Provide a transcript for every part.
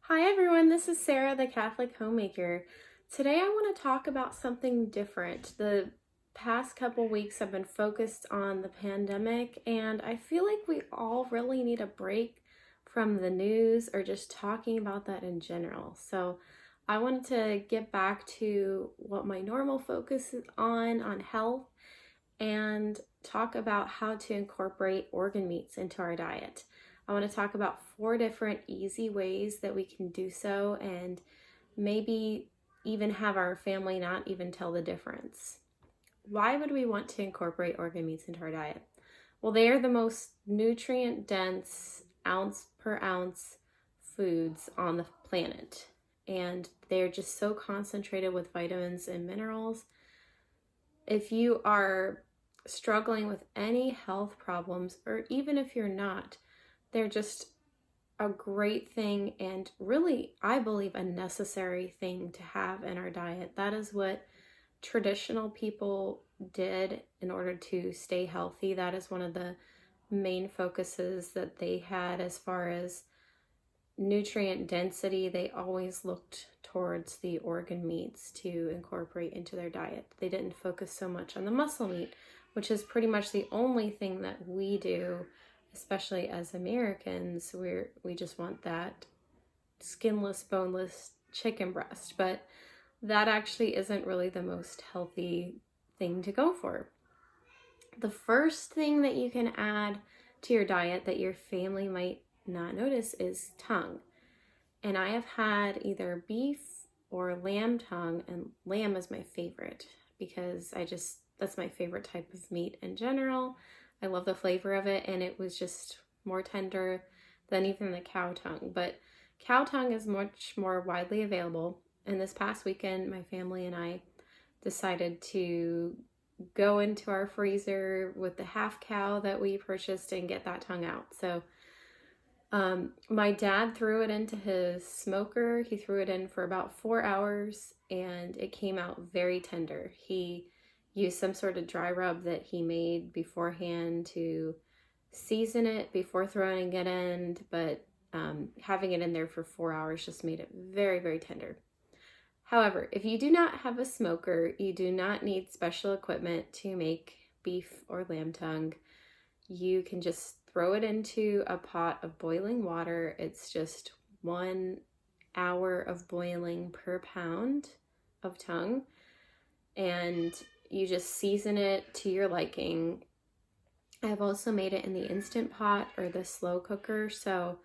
Hi everyone, this is Sarah, the Catholic Homemaker. Today I want to talk about something different. The past couple weeks I've been focused on the pandemic, and I feel like we all really need a break from the news or just talking about that in general. So I wanted to get back to what my normal focus is on health, and talk about how to incorporate organ meats into our diet. I want to talk about 4 different easy ways that we can do so, and maybe even have our family not even tell the difference. Why would we want to incorporate organ meats into our diet? Well, they are the most nutrient dense, ounce per ounce foods on the planet. And they're just so concentrated with vitamins and minerals. If you are struggling with any health problems, or even if you're not, they're just a great thing, and really, I believe, a necessary thing to have in our diet. That is what traditional people did in order to stay healthy. That is one of the main focuses that they had as far as nutrient density. They always looked towards the organ meats to incorporate into their diet. They didn't focus so much on the muscle meat, which is pretty much the only thing that we do, especially as Americans. We just want that skinless, boneless chicken breast, but that actually isn't really the most healthy thing to go for. The first thing that you can add to your diet that your family might not notice is tongue. And I have had either beef or lamb tongue, and lamb is my favorite because that's my favorite type of meat in general. I love the flavor of it, and it was just more tender than even the cow tongue. But cow tongue is much more widely available. And this past weekend, my family and I decided to go into our freezer with the half cow that we purchased and get that tongue out. So my dad threw it into his smoker. He threw it in for about 4 hours, and it came out very tender. He used some sort of dry rub that he made beforehand to season it before throwing it in, but having it in there for 4 hours just made it very, very tender. However, if you do not have a smoker, you do not need special equipment to make beef or lamb tongue. You can just throw it into a pot of boiling water. It's just 1 hour of boiling per pound of tongue, and you just season it to your liking. I've also made it in the Instant Pot or the slow cooker, so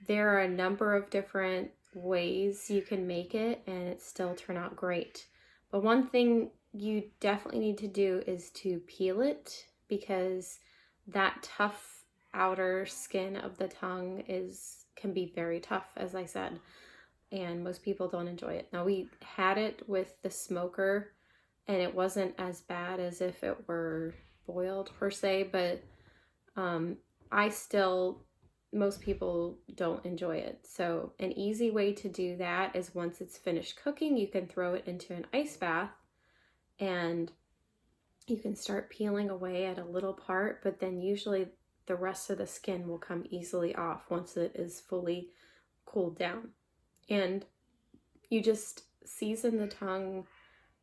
there are a number of different ways you can make it and it still turn out great. But one thing you definitely need to do is to peel it, because that tough outer skin of the tongue can be very tough, as I said, and most people don't enjoy it. Now, we had it with the smoker and it wasn't as bad as if it were boiled per se, but most people don't enjoy it. So an easy way to do that is, once it's finished cooking, you can throw it into an ice bath and you can start peeling away at a little part, but then usually the rest of the skin will come easily off once it is fully cooled down. And you just season the tongue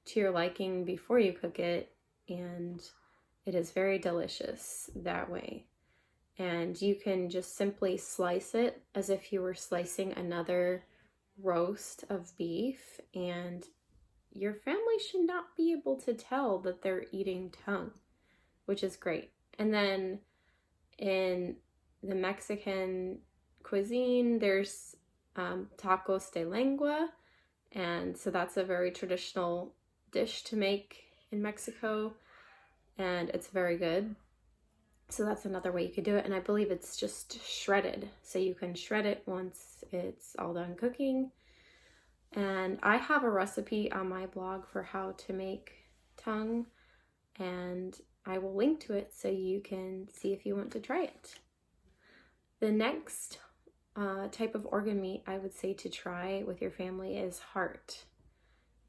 to your liking before you cook it, and it is very delicious that way. And you can just simply slice it as if you were slicing another roast of beef, and your family should not be able to tell that they're eating tongue, which is great. And then in the Mexican cuisine, there's tacos de lengua, and so that's a very traditional dish to make in Mexico, and it's very good. So that's another way you could do it. And I believe it's just shredded. So you can shred it once it's all done cooking. And I have a recipe on my blog for how to make tongue, and I will link to it so you can see if you want to try it. The next type of organ meat I would say to try with your family is heart.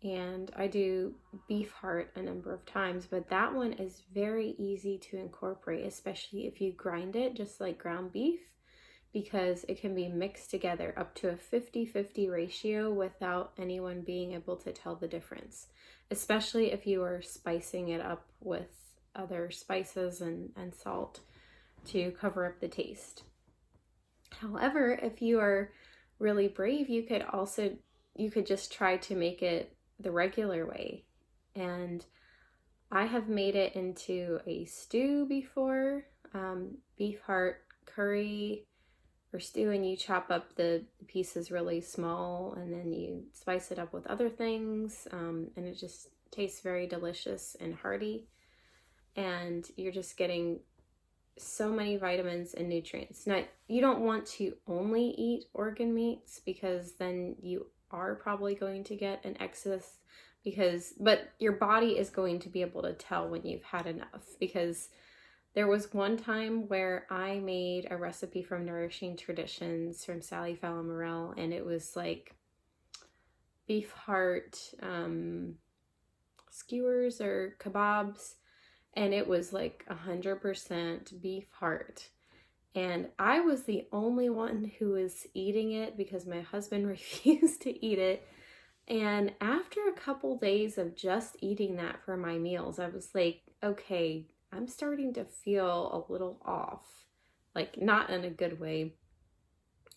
And I do beef heart a number of times, but that one is very easy to incorporate, especially if you grind it just like ground beef. because it can be mixed together up to a 50-50 ratio without anyone being able to tell the difference, especially if you are spicing it up with other spices and salt to cover up the taste. However, if you are really brave, you could just try to make it the regular way. And I have made it into a stew before, beef heart curry or stew, and you chop up the pieces really small and then you spice it up with other things, and it just tastes very delicious and hearty, and you're just getting so many vitamins and nutrients. Now, you don't want to only eat organ meats because then you are probably going to get an excess, but your body is going to be able to tell when you've had enough, because there was one time where I made a recipe from Nourishing Traditions from Sally Fallon Morell, and it was like beef heart skewers or kebabs, and it was like 100% beef heart. And I was the only one who was eating it because my husband refused to eat it. And after a couple days of just eating that for my meals, I was like, okay, I'm starting to feel a little off, like not in a good way.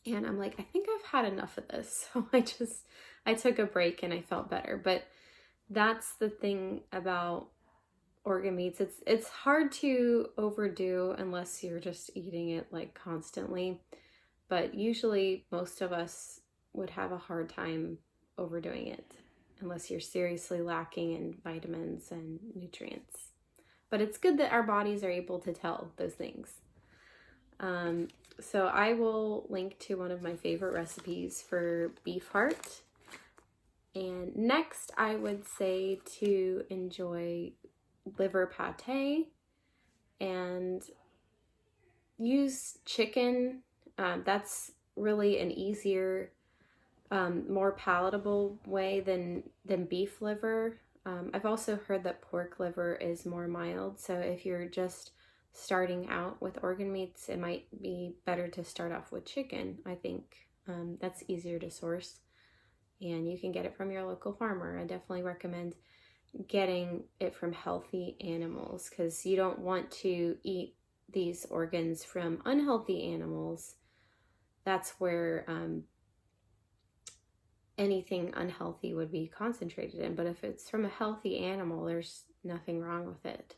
And I'm like, I think I've had enough of this. So I took a break and I felt better. But that's the thing about organ meats. It's hard to overdo unless you're just eating it like constantly. But usually most of us would have a hard time overdoing it unless you're seriously lacking in vitamins and nutrients. But it's good that our bodies are able to tell those things. So I will link to one of my favorite recipes for beef heart. And next, I would say to enjoy liver pate and use chicken. That's really an easier, more palatable way than beef liver. I've also heard that pork liver is more mild, so if you're just starting out with organ meats, it might be better to start off with chicken, I think. That's easier to source, and you can get it from your local farmer. I definitely recommend getting it from healthy animals, because you don't want to eat these organs from unhealthy animals. That's where anything unhealthy would be concentrated in. But if it's from a healthy animal, there's nothing wrong with it.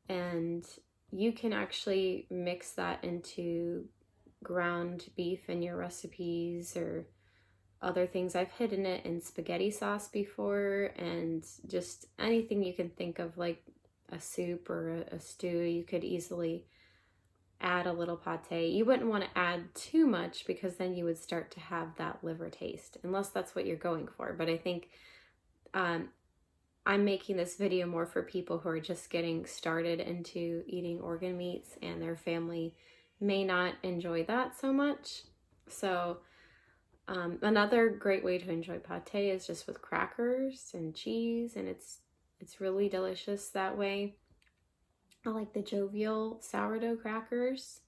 And you can actually mix that into ground beef in your recipes or other things. I've hidden it in spaghetti sauce before, and just anything you can think of, like a soup or a stew. You could easily add a little pate. You wouldn't want to add too much because then you would start to have that liver taste, unless that's what you're going for. But I think I'm making this video more for people who are just getting started into eating organ meats and their family may not enjoy that so much. So another great way to enjoy pate is just with crackers and cheese, and it's really delicious that way. I like the Jovial sourdough crackers,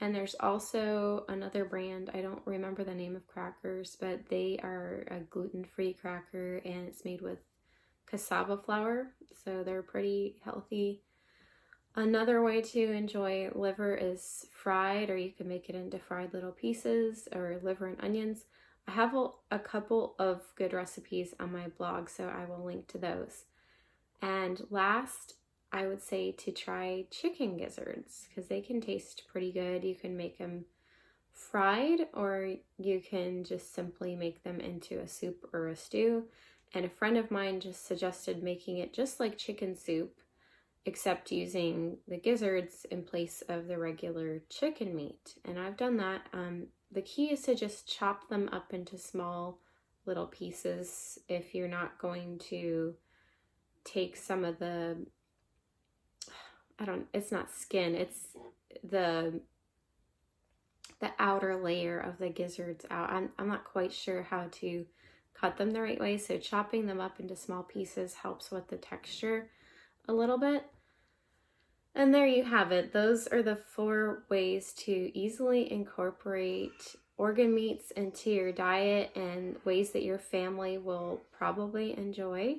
and there's also another brand, I don't remember the name of crackers, but they are a gluten-free cracker, and it's made with cassava flour, so they're pretty healthy. Another way to enjoy liver is fried, or you can make it into fried little pieces, or liver and onions. I have a couple of good recipes on my blog, so I will link to those. And last, I would say to try chicken gizzards, because they can taste pretty good. You can make them fried, or you can just simply make them into a soup or a stew. And a friend of mine just suggested making it just like chicken soup, except using the gizzards in place of the regular chicken meat. And I've done that. The key is to just chop them up into small little pieces if you're not going to take some of the, it's not skin, it's the outer layer of the gizzards out. I'm not quite sure how to cut them the right way, so chopping them up into small pieces helps with the texture a little bit. And there you have it. Those are the 4 ways to easily incorporate organ meats into your diet and ways that your family will probably enjoy.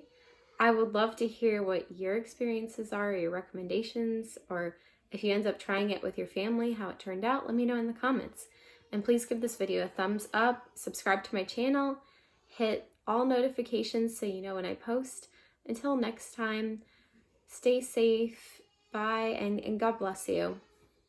I would love to hear what your experiences are, or your recommendations, or if you end up trying it with your family, how it turned out. Let me know in the comments. And please give this video a thumbs up, subscribe to my channel, hit all notifications so you know when I post. Until next time, stay safe, bye, and God bless you.